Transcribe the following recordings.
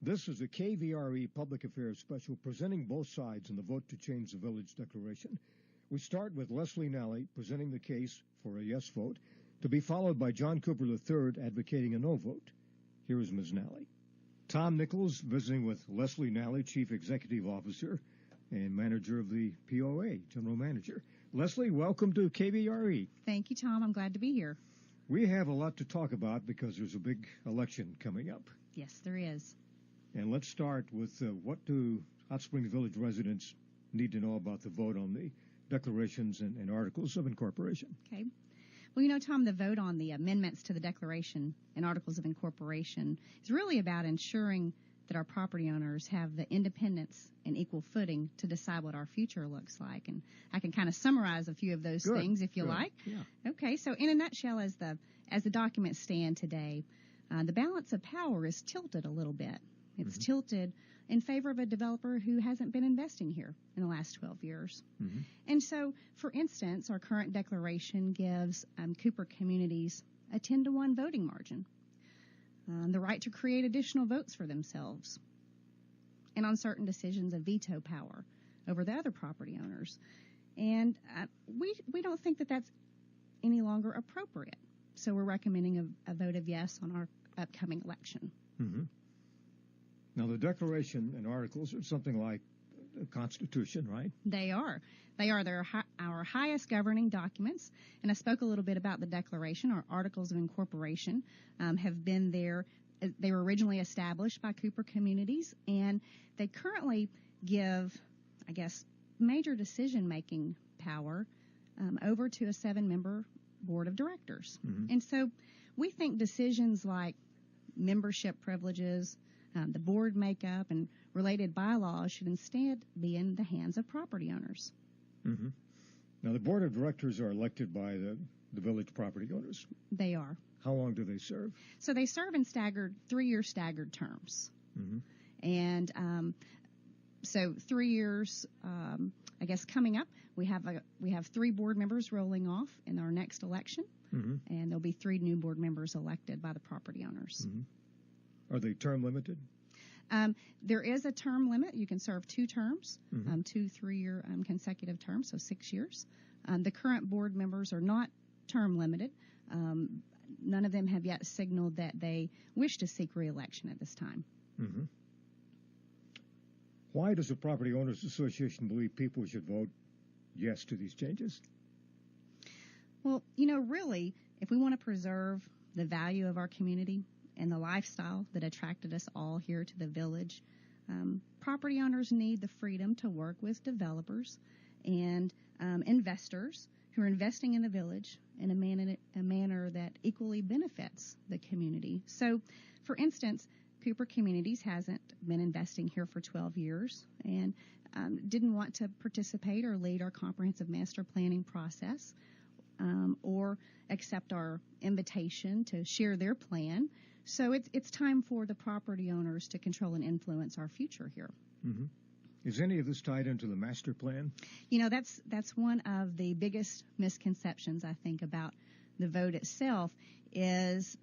This is a KVRE Public Affairs Special presenting both sides in the vote to change the village declaration. We start with Lesley NALLEY presenting the case for a yes vote, to be followed by John Cooper III advocating a no vote. Here is Ms. NALLEY. Tom Nichols visiting with Lesley NALLEY, Chief Executive Officer and Manager of the POA, General Manager. Lesley, welcome to KVRE. Thank you, Tom. I'm glad to be here. We have a lot to talk about because there's a big election coming up. Yes, there is. And let's start with what do Hot Springs Village residents need to know about the vote on the declarations and Articles of Incorporation? Okay. Well, you know, Tom, the vote on the amendments to the Declaration and Articles of Incorporation is really about ensuring that our property owners have the independence and equal footing to decide what our future looks like. And I can kind of summarize a few of those things if you like. Yeah. Okay, so in a nutshell, as the documents stand today, the balance of power is tilted a little bit. It's tilted in favor of a developer who hasn't been investing here in the last 12 years. And so, for instance, our current declaration gives Cooper communities a 10-to-1 voting margin, the right to create additional votes for themselves, and on certain decisions, a veto power over the other property owners. And we don't think that that's any longer appropriate. So we're recommending a vote of yes on our upcoming election. Now, the Declaration and Articles are something like the Constitution, right? They are. They're our highest governing documents. And I spoke a little bit about the Declaration. Our Articles of Incorporation have been there. They were originally established by Cooper communities, and they currently give, I guess, major decision-making power over to a 7-member board of directors. And so we think decisions like membership privileges, the board makeup, and related bylaws should instead be in the hands of property owners. Now, the board of directors are elected by the village property owners. They are. How long do they serve? So they serve in 3-year staggered terms. And so 3 years, I guess, coming up, we have 3 board members rolling off in our next election, and there'll be 3 new board members elected by the property owners. Are they term limited? There is a term limit. You can serve 2 terms, 2 3-year consecutive terms, so 6 years. The current board members are not term limited. None of them have yet signaled that they wish to seek re-election at this time. Why does the Property Owners Association believe people should vote yes to these changes? Well, you know, really, if we want to preserve the value of our community and the lifestyle that attracted us all here to the village, property owners need the freedom to work with developers and investors who are investing in the village in a manner that equally benefits the community. So, for instance, Cooper Communities hasn't been investing here for 12 years and didn't want to participate or lead our comprehensive master planning process or accept our invitation to share their plan. So it's time for the property owners to control and influence our future here. Is any of this tied into the master plan? You know, that's one of the biggest misconceptions, I think, about the vote itself is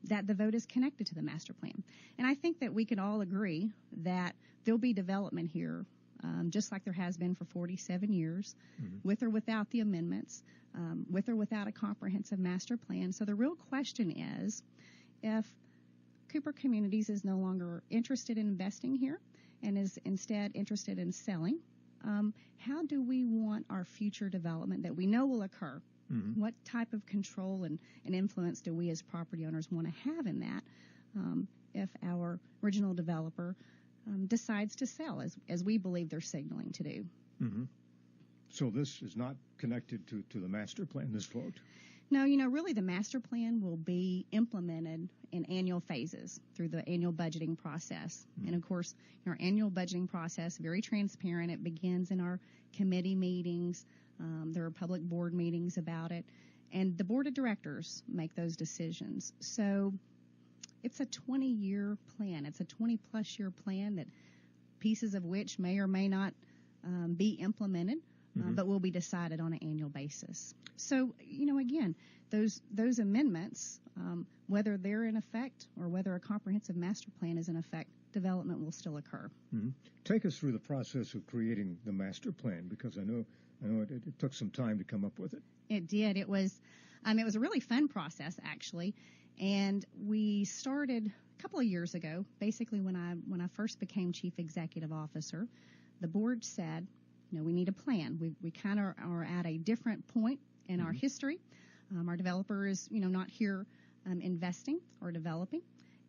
that the vote is connected to the master plan. And I think that we can all agree that there'll be development here, just like there has been for 47 years, with or without the amendments, with or without a comprehensive master plan. So the real question is, if Cooper Communities is no longer interested in investing here and is instead interested in selling, how do we want our future development that we know will occur? What type of control and influence do we as property owners want to have in that if our original developer decides to sell, as we believe they're signaling to do? So this is not connected to the master plan, this vote? No, you know, really the master plan will be implemented in annual phases through the annual budgeting process. And, of course, our annual budgeting process, very transparent. It begins in our committee meetings. There are public board meetings about it. And the board of directors make those decisions. So it's a 20-year plan. It's a 20-plus year plan that pieces of which may or may not be implemented. But will be decided on an annual basis. So, you know, again, those amendments, whether they're in effect or whether a comprehensive master plan is in effect, development will still occur. Mm-hmm. Take us through the process of creating the master plan, because I know it took some time to come up with it. It did. It was a really fun process, actually, and we started a couple of years ago. Basically, when I first became chief executive officer, the board said, we need a plan. We kind of are at a different point in our history. Our developer is, not here investing or developing,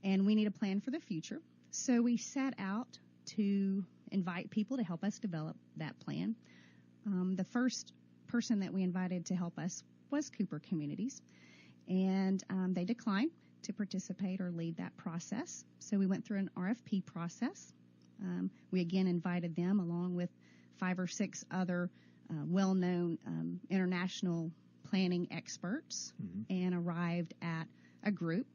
and we need a plan for the future. So we set out to invite people to help us develop that plan. The first person that we invited to help us was Cooper Communities, and they declined to participate or lead that process. So we went through an RFP process. We again invited them along with 5 or 6 other well-known international planning experts, and arrived at a group.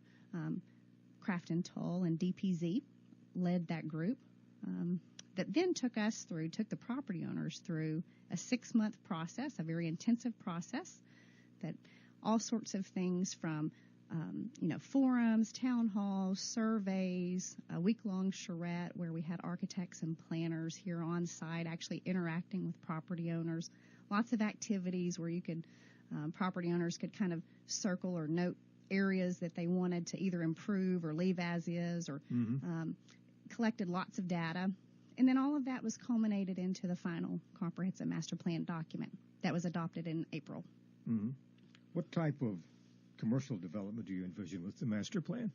Craft and Toll and DPZ led that group that then took the property owners through a 6-month process, a very intensive process, that all sorts of things from forums, town halls, surveys, a week-long charrette where we had architects and planners here on site actually interacting with property owners. Lots of activities where property owners could kind of circle or note areas that they wanted to either improve or leave as is, or collected lots of data. And then all of that was culminated into the final comprehensive master plan document that was adopted in April. Mm-hmm. What type of commercial development do you envision with the master plan?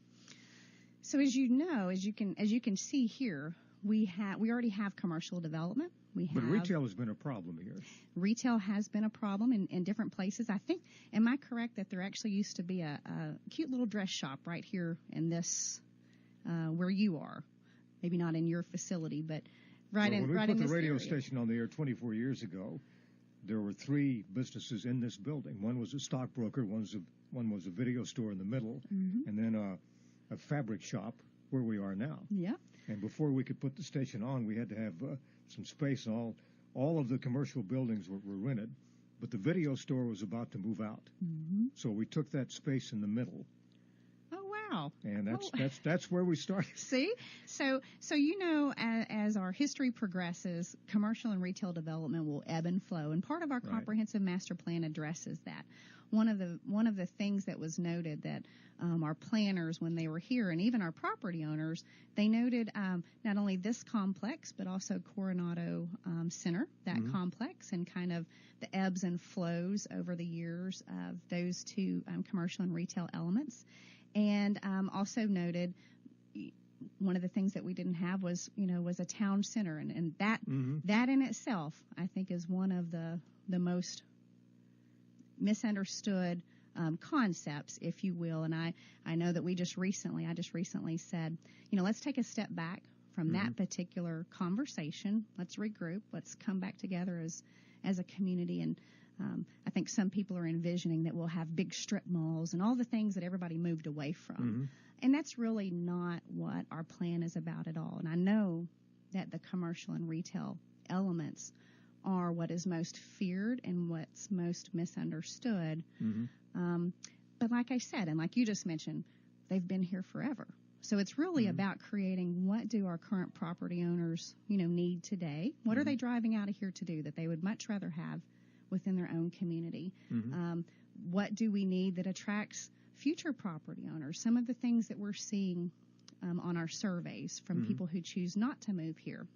So as you can see here, we already have commercial development. But retail has been a problem here. Retail has been a problem in different places. I think, am I correct that there actually used to be a cute little dress shop right here in this, where you are? Maybe not in your facility, but right in this area. When we put the radio station on the air 24 years ago, there were 3 businesses in this building. One was a stockbroker, one was a video store in the middle, and then a fabric shop where we are now. Yeah. And before we could put the station on, we had to have some space, and all of the commercial buildings were rented, but the video store was about to move out. So we took that space in the middle. Oh, wow. And that's where we started. See? So as our history progresses, commercial and retail development will ebb and flow, and part of our comprehensive master plan addresses that. One of the things that was noted that our planners, when they were here, and even our property owners, they noted not only this complex, but also Coronado Center, that complex, and kind of the ebbs and flows over the years of those 2 commercial and retail elements. And also noted one of the things that we didn't have was a town center, and that in itself, I think, is one of the most misunderstood concepts, if you will. And I know that I just recently said, let's take a step back from that particular conversation. Let's regroup. Let's come back together as a community. And I think some people are envisioning that we'll have big strip malls and all the things that everybody moved away from. And that's really not what our plan is about at all. And I know that the commercial and retail elements are what is most feared and what's most misunderstood. But like I said, and like you just mentioned, they've been here forever. So it's really about creating, what do our current property owners, need today? What are they driving out of here to do that they would much rather have within their own community? What do we need that attracts future property owners? Some of the things that we're seeing on our surveys from people who choose not to move here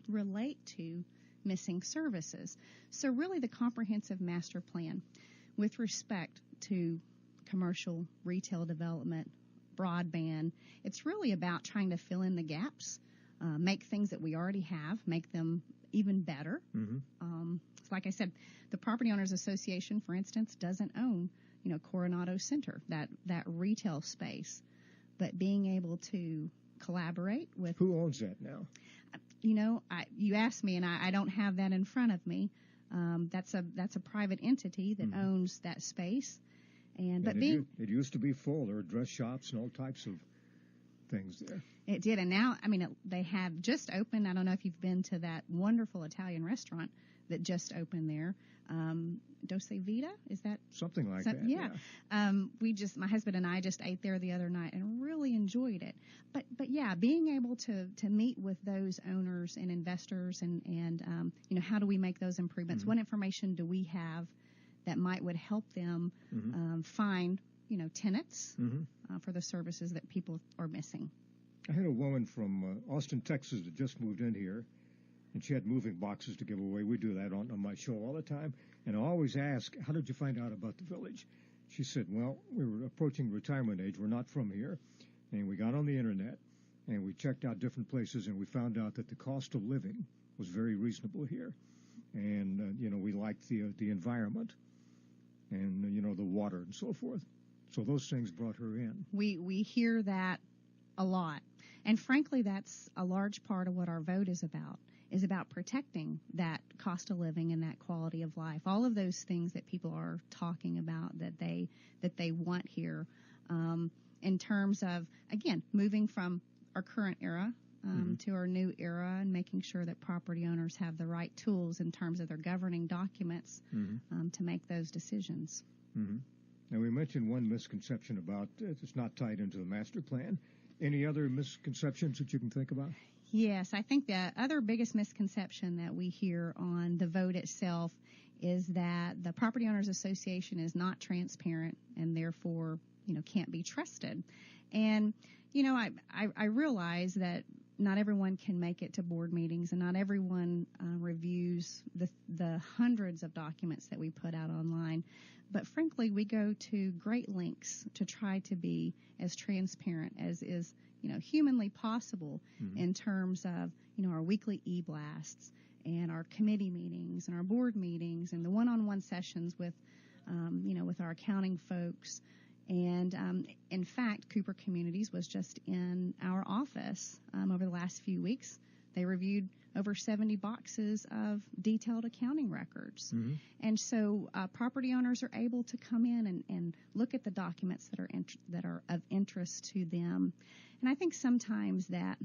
relate to missing services. So really the comprehensive master plan with respect to commercial retail development, broadband, it's really about trying to fill in the gaps, make things that we already have, make them even better. Like I said, the Property Owners Association, for instance, doesn't own, Coronado Center, that retail space, but being able to collaborate with... Who owns that now? You asked me, and I don't have that in front of me. That's a private entity that owns that space. It used to be full. There were dress shops and all types of things there. It did, and now, they have just opened. I don't know if you've been to that wonderful Italian restaurant that just opened there. Doce Vita, is that something like that? Yeah. My husband and I just ate there the other night and really enjoyed it. But yeah, being able to meet with those owners and investors and how do we make those improvements? Mm-hmm. What information do we have that would help them find tenants for the services that people are missing? I had a woman from Austin, Texas that just moved in here, and she had moving boxes to give away. We do that on my show all the time. And I always ask, how did you find out about the village? She said, well, we were approaching retirement age. We're not from here. And we got on the Internet, and we checked out different places, and we found out that the cost of living was very reasonable here. And, we liked the environment and, the water and so forth. So those things brought her in. We hear that a lot. And frankly, that's a large part of what our vote is about protecting that cost of living and that quality of life. All of those things that people are talking about that they want here, in terms of, again, moving from our current era to our new era and making sure that property owners have the right tools in terms of their governing documents to make those decisions. Mm-hmm. Now, we mentioned one misconception about it's not tied into the master plan. Any other misconceptions that you can think about? Yes, I think the other biggest misconception that we hear on the vote itself is that the Property Owners Association is not transparent and therefore, can't be trusted. And, I realize that not everyone can make it to board meetings and not everyone reviews the hundreds of documents that we put out online. But frankly, we go to great lengths to try to be as transparent as is, humanly possible in terms of, our weekly e-blasts and our committee meetings and our board meetings and the one-on-one sessions with, with our accounting folks. And in fact, Cooper Communities was just in our office over the last few weeks. They reviewed over 70 boxes of detailed accounting records. And so property owners are able to come in and look at the documents that are of interest to them. And I think sometimes that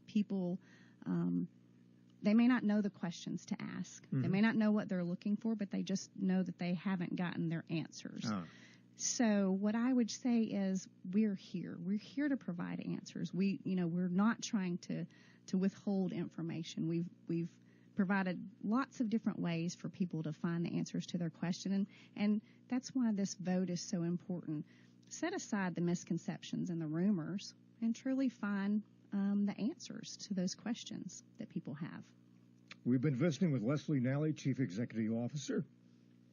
people, they may not know the questions to ask. They may not know what they're looking for, but they just know that they haven't gotten their answers. So what I would say is we're here. We're here to provide answers. We're not trying to withhold information. We've provided lots of different ways for people to find the answers to their question, and that's why this vote is so important. Set aside the misconceptions and the rumors and truly find the answers to those questions that people have. We've been visiting with Lesley Nalley, Chief Executive Officer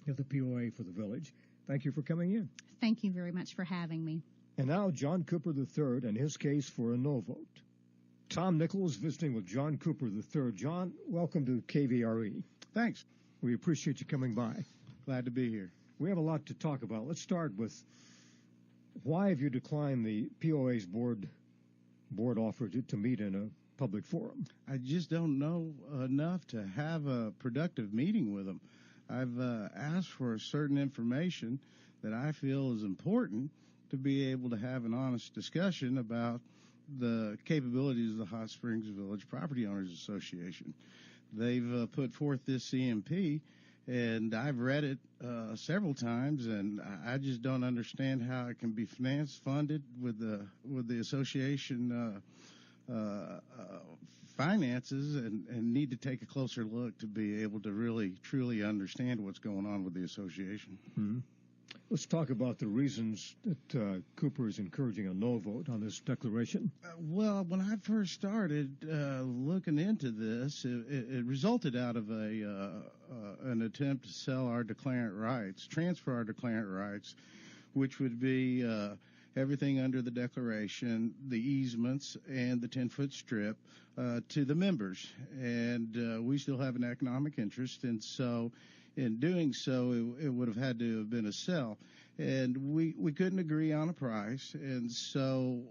of the POA for the Village. Thank you for coming in. Thank you very much for having me. And now John Cooper III and his case for a no vote. Tom Nichols visiting with John Cooper III. John, welcome to KVRE. Thanks. We appreciate you coming by. Glad to be here. We have a lot to talk about. Let's start with why have you declined the POA's board offer to meet in a public forum? I just don't know enough to have a productive meeting with them. I've asked for certain information that I feel is important to be able to have an honest discussion about the capabilities of the Hot Springs Village Property Owners Association. They've put forth this CMP, and I've read it several times, and I just don't understand how it can be funded with the association finances, and need to take a closer look to be able to really, truly understand what's going on with the association. Mm-hmm. Let's talk about the reasons that Cooper is encouraging a no vote on this declaration. Well, when I first started looking into this, it resulted out of an attempt to sell our declarant rights, transfer our declarant rights, which would be everything under the declaration, the easements, and the 10-foot strip to the members. And we still have an economic interest, and so in doing so, it would have had to have been a sell. And we couldn't agree on a price, and so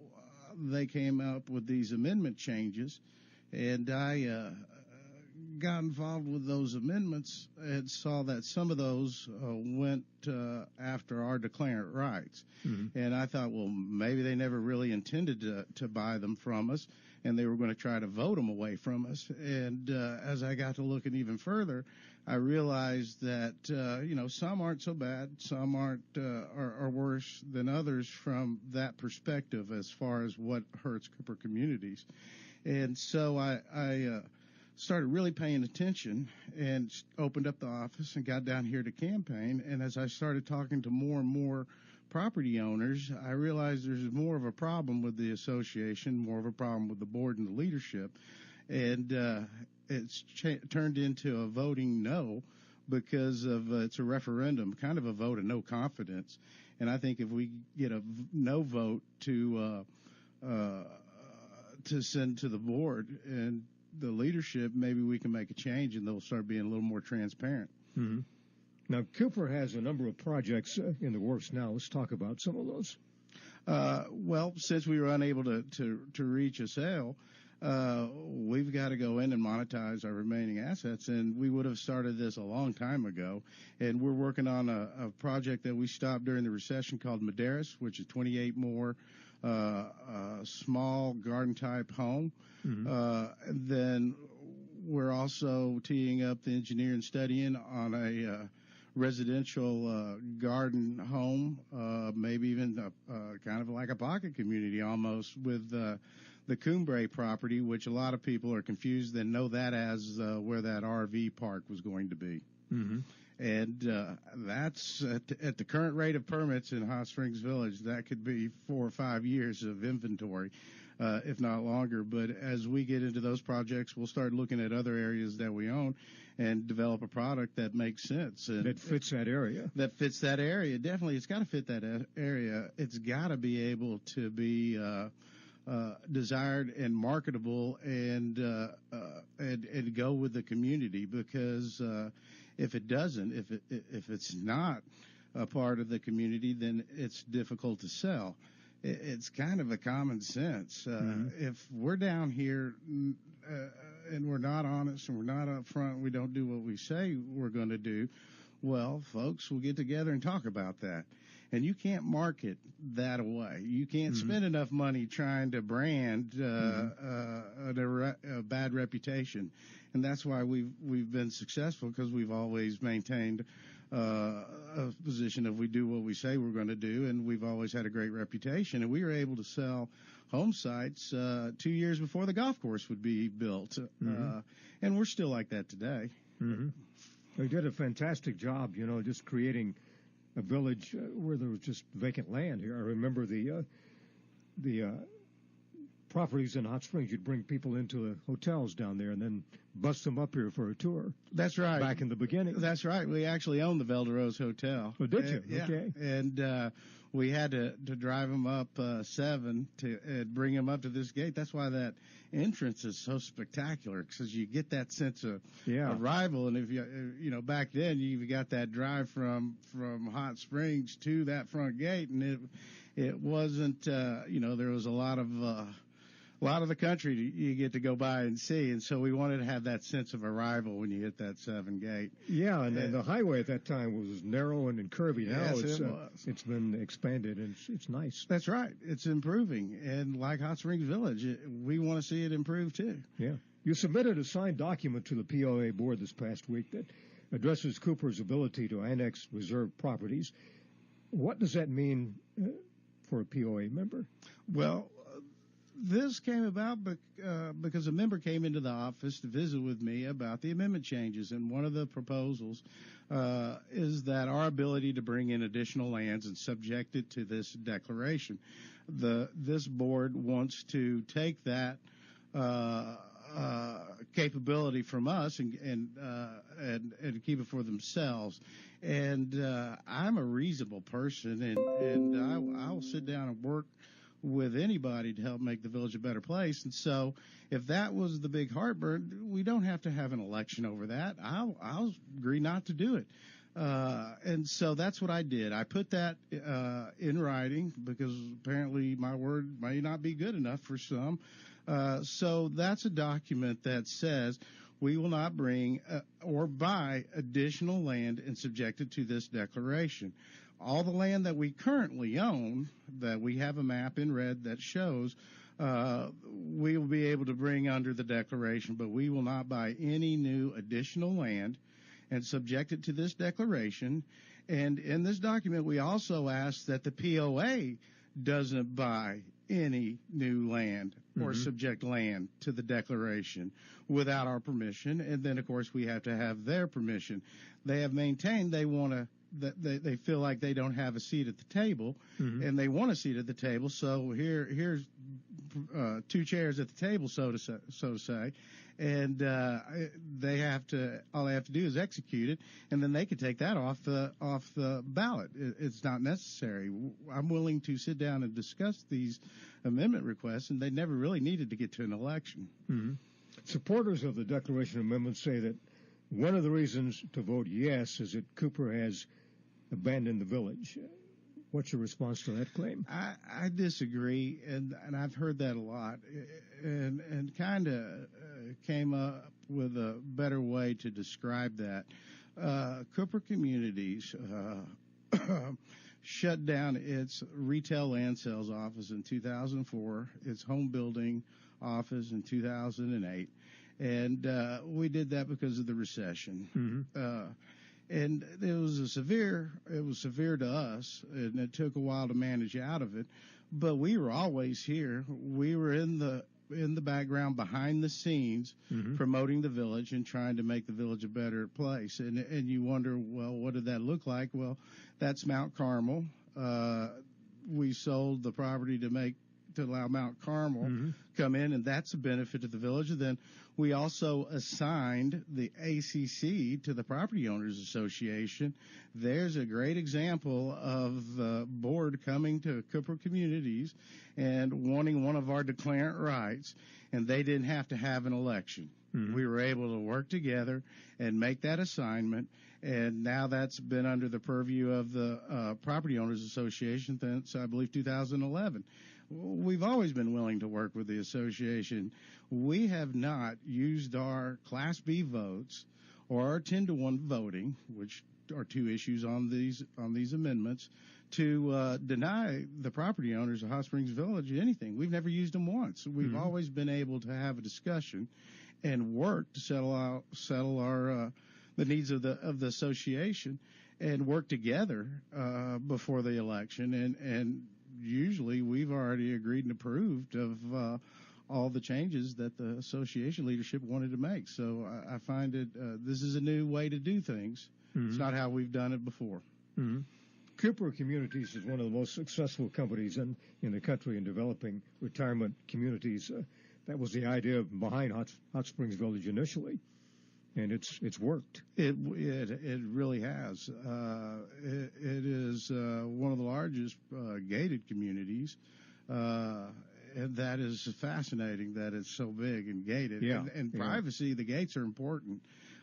they came up with these amendment changes, and I got involved with those amendments and saw that some of those went after our declarant rights. Mm-hmm. And I thought, well, maybe they never really intended to buy them from us. and they were going to try to vote them away from us. And as I got to looking even further, I realized that some aren't so bad, some are worse than others from that perspective as far as what hurts Cooper communities. And so I started really paying attention and opened up the office and got down here to campaign. And as I started talking to more and more property owners, I realized there's more of a problem with the association, more of a problem with the board and the leadership. And it's turned into a voting no because of it's a referendum, kind of a vote of no confidence. And I think if we get a no vote to send to the board and the leadership, maybe we can make a change and they'll start being a little more transparent. Mm-hmm. Now, Cooper has a number of projects in the works now. Let's talk about some of those. Well, since we were unable to reach a sale, we've got to go in and monetize our remaining assets, and we would have started this a long time ago. And we're working on a project that we stopped during the recession called Medeiros, which is 28 more small garden-type home. Mm-hmm. Then we're also teeing up the engineering studying on a residential garden home, maybe even kind of like a pocket community almost, with the Cumbre property, which a lot of people are confused and know that as where that RV park was going to be. Mm-hmm. And that's at the current rate of permits in Hot Springs Village, that could be 4 or 5 years of inventory, if not longer. But as we get into those projects, we'll start looking at other areas that we own and develop a product that makes sense. And that fits that area. That fits that area. Definitely, it's got to fit that area. It's got to be able to be desired and marketable and go with the community, because if it doesn't, if it's not a part of the community, then it's difficult to sell. It's kind of a common sense. Mm-hmm. If we're down here and we're not honest and we're not upfront, we don't do what we say we're going to do, well, folks, we'll get together and talk about that. And you can't market that away. You can't mm-hmm. spend enough money trying to brand a bad reputation. And that's why we've been successful, because we've always maintained a position of we do what we say we're going to do, and we've always had a great reputation. And we were able to sell home sites 2 years before the golf course would be built. Mm-hmm. And we're still like that today. Mm-hmm. They did a fantastic job, just creating a village where there was just vacant land here. I remember the properties in Hot Springs. You'd bring people into the hotels down there and then bust them up here for a tour. That's right. Back in the beginning. That's right. We actually owned the Velderos Hotel. Oh, did you? Yeah. Okay. And we had to drive them up 7 to bring them up to this gate. That's why that entrance is so spectacular, because you get that sense of arrival. And if you back then you got that drive from Hot Springs to that front gate, and it wasn't there was a lot of the country you get to go by and see, and so we wanted to have that sense of arrival when you hit that 7 gate. Yeah, and the highway at that time was narrow and curvy. Now it's been expanded, and it's nice. That's right. It's improving, and like Hot Springs Village, we want to see it improve too. Yeah. You submitted a signed document to the POA board this past week that addresses Cooper's ability to annex reserved properties. What does that mean for a POA member? Well, this came about because a member came into the office to visit with me about the amendment changes, and one of the proposals is that our ability to bring in additional lands and subject it to this declaration. This board wants to take that capability from us and keep it for themselves. And I'm a reasonable person, and I'll sit down and work with anybody to help make the village a better place. And so if that was the big heartburn, we don't have to have an election over that. I'll agree not to do it. And so that's what I did. I put that in writing, because apparently my word may not be good enough for some. So that's a document that says we will not bring or buy additional land and subject it to this declaration. All the land that we currently own, that we have a map in red that shows, we will be able to bring under the declaration, but we will not buy any new additional land and subject it to this declaration. And in this document, we also ask that the POA doesn't buy any new land or subject land to the declaration without our permission. And then, of course, we have to have their permission. They have maintained they want to, they feel like they don't have a seat at the table, and they want a seat at the table. So here's two chairs at the table, so to say, and they have to. All they have to do is execute it, and then they can take that off the ballot. It's not necessary. I'm willing to sit down and discuss these amendment requests, and they never really needed to get to an election. Supporters of the Declaration Amendment say that one of the reasons to vote yes is that Cooper has abandoned the village. What's your response to that claim? I disagree, and I've heard that a lot, and kind of came up with a better way to describe that. Cooper Communities shut down its retail land sales office in 2004, its home building office in 2008, and we did that because of the recession. And it was severe to us, and it took a while to manage out of it. But we were always here. We were in the background, behind the scenes, promoting the village and trying to make the village a better place. And you wonder, well, what did that look like? Well, that's Mount Carmel. We sold the property to allow Mount Carmel come in, and that's a benefit to the village. And then we also assigned the ACC to the Property Owners Association. There's a great example of the board coming to Cooper Communities and wanting one of our declarant rights, and they didn't have to have an election. We were able to work together and make that assignment, and now that's been under the purview of the Property Owners Association since, I believe, 2011. We've always been willing to work with the association. We have not used our Class B votes or our 10-to-1 voting, which are two issues on these amendments, to deny the property owners of Hot Springs Village anything. We've never used them once. We've always been able to have a discussion and work to settle our the needs of the association and work together before the election. And usually we've already agreed and approved of all the changes that the association leadership wanted to make. So I find this is a new way to do things. It's not how we've done it before. Cooper Communities is one of the most successful companies in the country in developing retirement communities. That was the idea behind Hot Springs Village initially, and it's worked. It really has. It is one of the largest gated communities, and that is fascinating that it's so big and gated. Yeah. And privacy, the gates are important.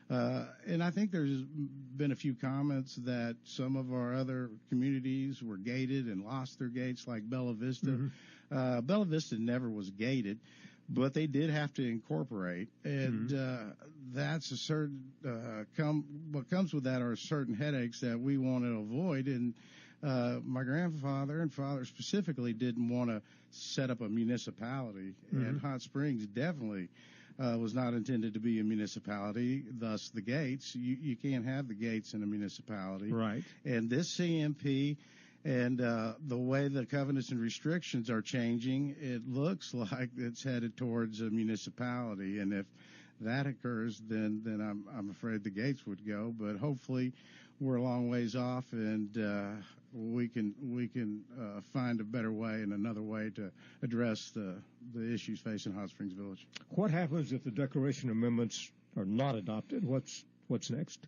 And I think there's been a few comments that some of our other communities were gated and lost their gates, like Bella Vista. Bella Vista never was gated, but they did have to incorporate, and that's a certain what comes with that are certain headaches that we want to avoid. And my grandfather and father specifically didn't want to set up a municipality, and Hot Springs definitely was not intended to be a municipality, thus the gates. You can't have the gates in a municipality. Right. And this CMP and the way the covenants and restrictions are changing, it looks like it's headed towards a municipality. And if that occurs, then I'm afraid the gates would go. But hopefully we're a long ways off, and we can find a better way and another way to address the issues facing Hot Springs Village. What happens if the Declaration Amendments are not adopted? What's next?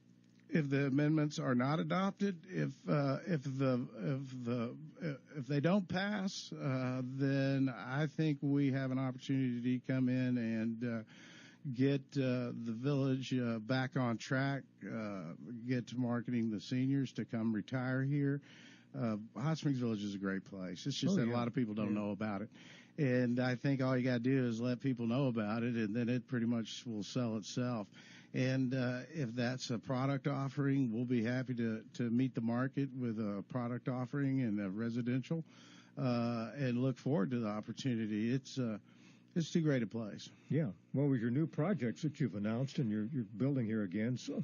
If the amendments are not adopted, if they don't pass, then I think we have an opportunity to come in and get the village back on track, get to marketing the seniors to come retire here. Hot Springs Village is a great place. It's just that a lot of people don't know about it. And I think all you got to do is let people know about it, and then it pretty much will sell itself. And if that's a product offering, we'll be happy to meet the market with a product offering and a residential. and look forward to the opportunity. It's too great a place. Yeah. Well, with your new projects that you've announced and you're building here again, so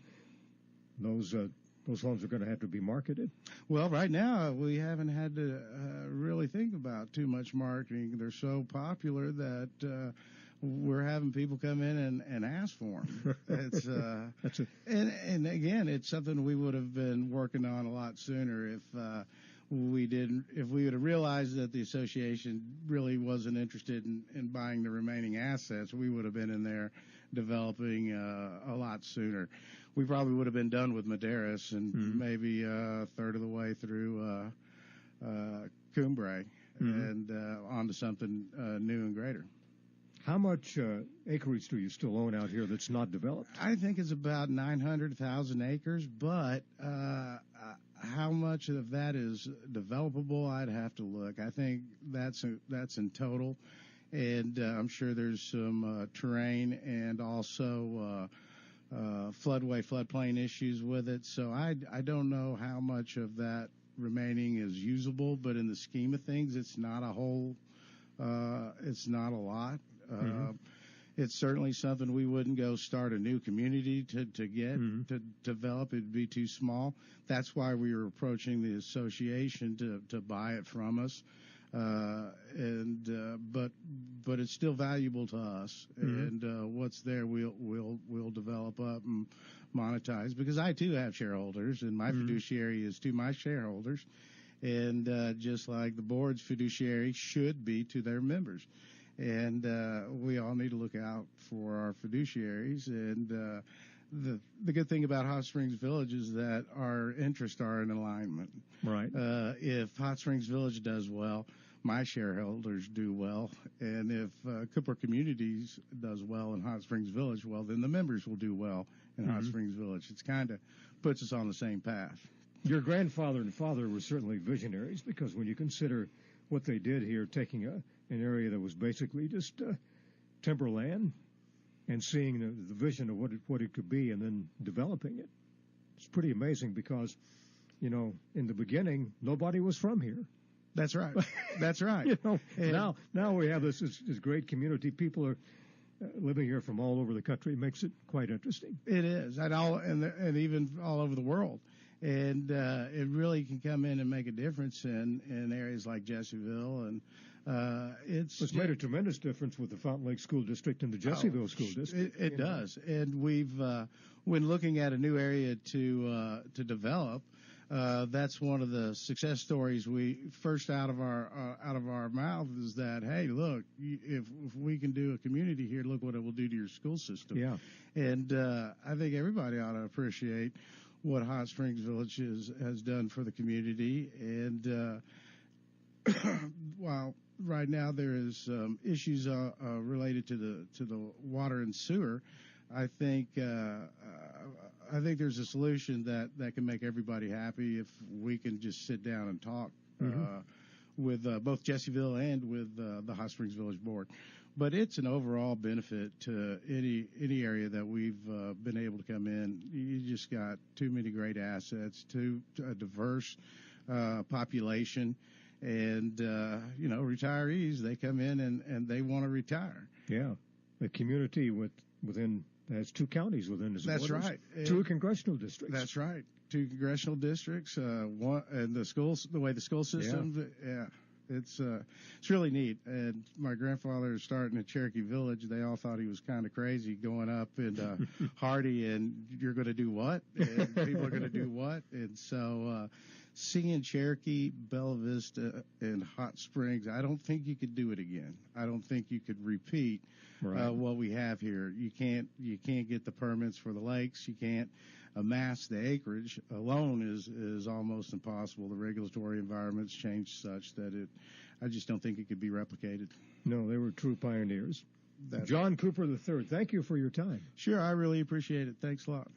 those homes are going to have to be marketed. Well, right now we haven't had to really think about too much marketing. They're so popular that we're having people come in and ask for them. It's and again, it's something we would have been working on a lot sooner if we would have realized that the association really wasn't interested in buying the remaining assets. We would have been in there developing a lot sooner. We probably would have been done with Madeiras and maybe a third of the way through Cumbre and onto something new and greater. How much acreage do you still own out here that's not developed? I think it's about 900,000 acres, but how much of that is developable, I'd have to look. I think that's in total, and I'm sure there's some terrain and also floodplain issues with it. So I don't know how much of that remaining is usable, but in the scheme of things, it's not a whole. It's not a lot. It's certainly something we wouldn't go start a new community to get to develop. It'd be too small. That's why we were approaching the association to buy it from us. But it's still valuable to us. And what's there, we'll develop up and monetize, because I too have shareholders, and my fiduciary is to my shareholders, and just like the board's fiduciary should be to their members. And we all need to look out for our fiduciaries. And the good thing about Hot Springs Village is that our interests are in alignment. Right. If Hot Springs Village does well, my shareholders do well. And if Cooper Communities does well in Hot Springs Village, well, then the members will do well in Hot Springs Village. It's kind of puts us on the same path. Your grandfather and father were certainly visionaries, because when you consider what they did here, taking an area that was basically just timberland and seeing the vision of what it could be and then developing it. It's pretty amazing, because, in the beginning, nobody was from here. That's right. That's right. Now we have this great community. People are living here from all over the country. It makes it quite interesting. It is, and even all over the world. And it really can come in and make a difference in areas like Jessieville, and it's made a tremendous difference with the Fountain Lake School District and the Jessieville School District. It does, and we've when looking at a new area to develop, that's one of the success stories we first out of our mouth is that, hey, look, if we can do a community here, look what it will do to your school system. Yeah, and I think everybody ought to appreciate what Hot Springs Village has done for the community. And while right now there is issues related to the water and sewer, I think there's a solution that can make everybody happy if we can just sit down and talk with both Jessieville and with the Hot Springs Village Board. But it's an overall benefit to any area that we've been able to come in. You just got too many great assets, a diverse population, and retirees, they come in and they want to retire. Yeah, a community within has 2 counties within its borders. That's right. 2 congressional districts. That's right. 2 congressional districts. One, and the schools, the way the school system. Yeah. It's really neat. And my grandfather starting at Cherokee Village, they all thought he was kind of crazy going up in Hardy, and you're going to do what? And people are going to do what? And so seeing Cherokee, Bella Vista, and Hot Springs, I don't think you could do it again. I don't think you could repeat what we have here. You can't get the permits for the lakes. You can't amass the acreage alone is almost impossible. The regulatory environment's changed such that I just don't think it could be replicated. No, they were true pioneers. John Cooper III, thank you for your time. Sure, I really appreciate it. Thanks a lot.